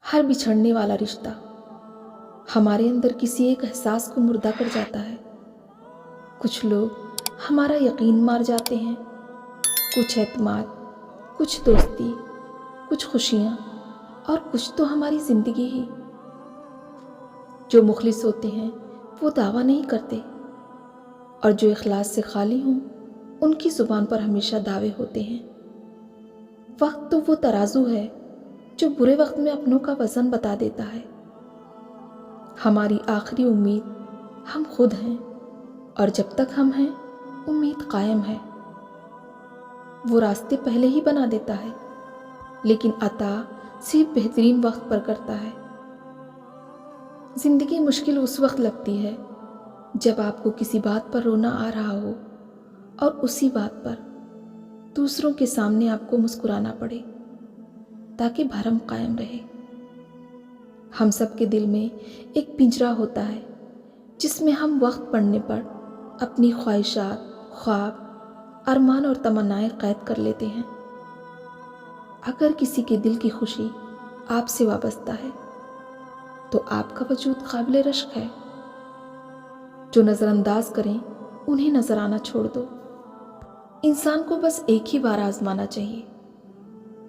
ہر بچھڑنے والا رشتہ ہمارے اندر کسی ایک احساس کو مردہ کر جاتا ہے۔ کچھ لوگ ہمارا یقین مار جاتے ہیں، کچھ اعتماد، کچھ دوستی، کچھ خوشیاں اور کچھ تو ہماری زندگی ہی۔ جو مخلص ہوتے ہیں وہ دعویٰ نہیں کرتے، اور جو اخلاص سے خالی ہوں ان کی زبان پر ہمیشہ دعوے ہوتے ہیں۔ وقت تو وہ ترازو ہے جو برے وقت میں اپنوں کا وزن بتا دیتا ہے۔ ہماری آخری امید ہم خود ہیں، اور جب تک ہم ہیں امید قائم ہے۔ وہ راستے پہلے ہی بنا دیتا ہے، لیکن عطا صرف بہترین وقت پر کرتا ہے۔ زندگی مشکل اس وقت لگتی ہے جب آپ کو کسی بات پر رونا آ رہا ہو اور اسی بات پر دوسروں کے سامنے آپ کو مسکرانا پڑے تاکہ بھرم قائم رہے۔ ہم سب کے دل میں ایک پنجرا ہوتا ہے جس میں ہم وقت پڑنے پر اپنی خواہشات، خواب، ارمان اور تمنائیں قید کر لیتے ہیں۔ اگر کسی کے دل کی خوشی آپ سے وابستہ ہے تو آپ کا وجود قابل رشک ہے۔ جو نظر انداز کریں انہیں نظر آنا چھوڑ دو۔ انسان کو بس ایک ہی بار آزمانا چاہیے،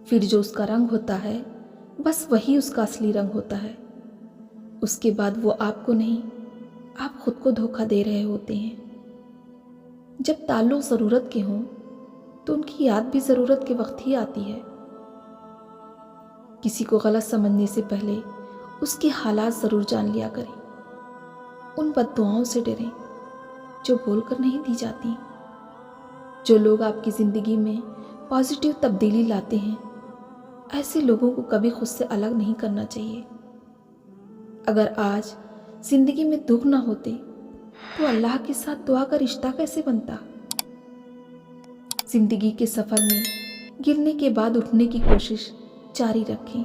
پھر جو اس کا رنگ ہوتا ہے بس وہی اس کا اصلی رنگ ہوتا ہے۔ اس کے بعد وہ آپ کو نہیں، آپ خود کو دھوکہ دے رہے ہوتے ہیں۔ جب تعلق ضرورت کے ہوں تو ان کی یاد بھی ضرورت کے وقت ہی آتی ہے۔ کسی کو غلط سمجھنے سے پہلے اس کے حالات ضرور جان لیا کریں۔ ان بد دعاؤں سے ڈریں جو بول کر نہیں دی جاتی۔ جو لوگ آپ کی زندگی میں پازیٹیو تبدیلی لاتے ہیں، ایسے لوگوں کو کبھی خود سے الگ نہیں کرنا چاہیے۔ اگر آج زندگی میں دکھ نہ ہوتے تو اللہ کے ساتھ دعا کا رشتہ کیسے بنتا؟ زندگی کے سفر میں گرنے کے بعد اٹھنے کی کوشش جاری رکھیں۔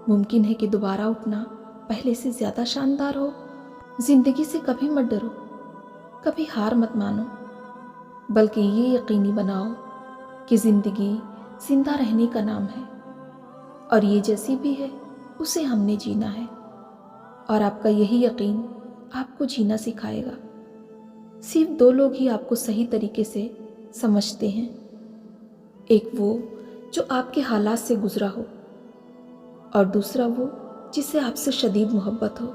ممکن ہے کہ دوبارہ اٹھنا پہلے سے زیادہ شاندار ہو۔ زندگی سے کبھی مت ڈرو، کبھی ہار مت مانو، بلکہ یہ یقینی بناؤ کہ زندگی زندہ رہنے کا نام ہے، اور یہ جیسی بھی ہے اسے ہم نے جینا ہے، اور آپ کا یہی یقین آپ کو جینا سکھائے گا۔ صرف دو لوگ ہی آپ کو صحیح طریقے سے سمجھتے ہیں، ایک وہ جو آپ کے حالات سے گزرا ہو، اور دوسرا وہ جسے آپ سے شدید محبت ہو۔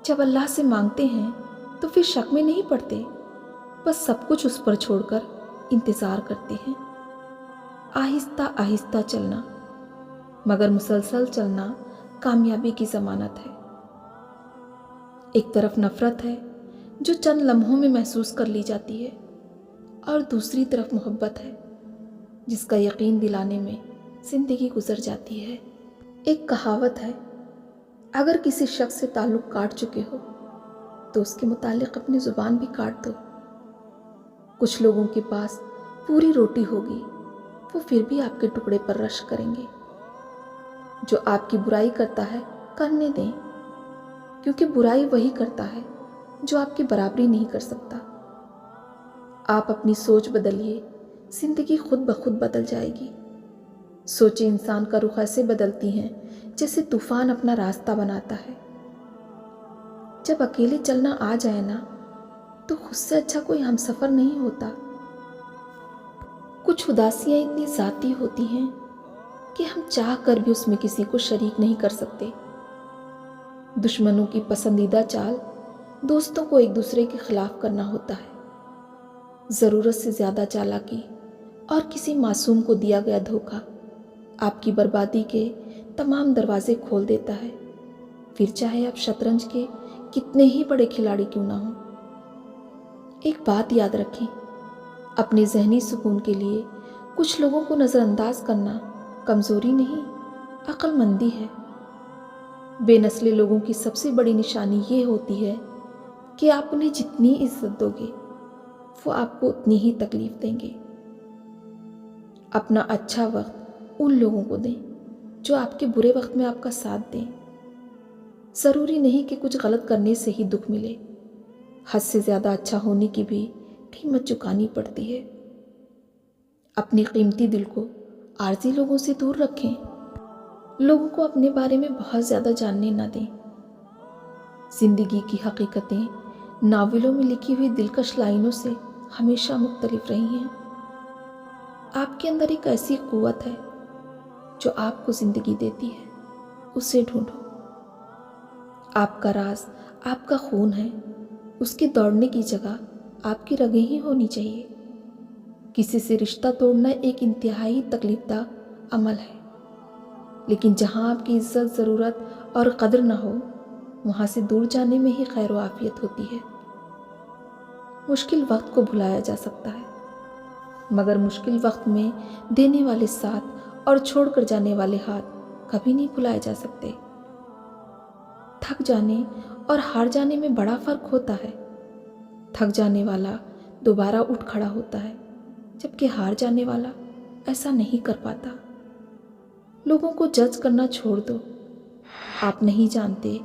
جب اللہ سے مانگتے ہیں تو پھر شک میں نہیں پڑتے، بس سب کچھ اس پر چھوڑ کر انتظار کرتے ہیں۔ آہستہ آہستہ چلنا، مگر مسلسل چلنا کامیابی کی ضمانت ہے۔ ایک طرف نفرت ہے جو چند لمحوں میں محسوس کر لی جاتی ہے، اور دوسری طرف محبت ہے جس کا یقین دلانے میں زندگی گزر جاتی ہے۔ ایک کہاوت ہے، اگر کسی شخص سے تعلق کاٹ چکے ہو تو اس کے متعلق اپنی زبان بھی کاٹ دو۔ کچھ لوگوں کے پاس پوری روٹی ہوگی، وہ پھر بھی آپ کے ٹکڑے پر رشک کریں گے۔ جو آپ کی برائی کرتا ہے کرنے دیں، کیونکہ برائی وہی کرتا ہے جو آپ کی برابری نہیں کر سکتا۔ آپ اپنی سوچ بدلیے، زندگی خود بخود بدل جائے گی۔ سوچیں انسان کا رخ ایسے بدلتی ہیں جیسے طوفان اپنا راستہ بناتا ہے۔ جب اکیلے چلنا آ جائے نا تو خود سے اچھا کوئی ہم سفر نہیں ہوتا۔ کچھ اداسیاں اتنی ذاتی ہوتی ہیں کہ ہم چاہ کر بھی اس میں کسی کو شریک نہیں کر سکتے۔ دشمنوں کی پسندیدہ چال دوستوں کو ایک دوسرے کے خلاف کرنا ہوتا ہے۔ ضرورت سے زیادہ چالاکی اور کسی معصوم کو دیا گیا دھوکہ آپ کی بربادی کے تمام دروازے کھول دیتا ہے، پھر چاہے آپ شطرنج کے کتنے ہی بڑے کھلاڑی کیوں نہ ہوں۔ ایک بات یاد رکھیں، اپنے ذہنی سکون کے لیے کچھ لوگوں کو نظر انداز کرنا کمزوری نہیں، عقل مندی ہے۔ بے نسلے لوگوں کی سب سے بڑی نشانی یہ ہوتی ہے کہ آپ انہیں جتنی عزت دو گے وہ آپ کو اتنی ہی تکلیف دیں گے۔ اپنا اچھا وقت ان لوگوں کو دیں جو آپ کے برے وقت میں آپ کا ساتھ دیں۔ ضروری نہیں کہ کچھ غلط کرنے سے ہی دکھ ملے، حد سے زیادہ اچھا ہونے کی بھی قیمت چکانی پڑتی ہے۔ اپنی قیمتی دل کو عارضی لوگوں سے دور رکھیں۔ لوگوں کو اپنے بارے میں بہت زیادہ جاننے نہ دیں۔ زندگی کی حقیقتیں ناولوں میں لکھی ہوئی دلکش لائنوں سے ہمیشہ مختلف رہی ہیں۔ آپ کے اندر ایک ایسی قوت ہے جو آپ کو زندگی دیتی ہے، اسے ڈھونڈو۔ آپ کا راز آپ کا خون ہے، اس کے دوڑنے کی جگہ آپ کی رگیں ہی ہونی چاہیے۔ کسی سے رشتہ توڑنا ایک انتہائی تکلیف دہ عمل ہے، لیکن جہاں آپ کی عزت، ضرورت اور قدر نہ ہو، وہاں سے دور جانے میں ہی خیر و عافیت ہوتی ہے۔ مشکل وقت کو بھلایا جا سکتا ہے، مگر مشکل وقت میں دینے والے ساتھ اور چھوڑ کر جانے والے ہاتھ کبھی نہیں بھلائے جا سکتے۔ تھک جانے اور ہار جانے میں بڑا فرق ہوتا ہے۔ تھک جانے والا دوبارہ اٹھ کھڑا ہوتا ہے، جبکہ ہار جانے والا ایسا نہیں کر پاتا۔ لوگوں کو جج کرنا چھوڑ دو۔ آپ نہیں جانتے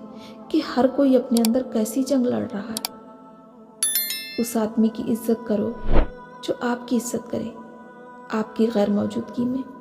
کہ ہر کوئی اپنے اندر کیسی جنگ لڑ رہا ہے۔ اس آدمی کی عزت کرو جو آپ کی عزت کرے، آپ کی غیر موجودگی میں۔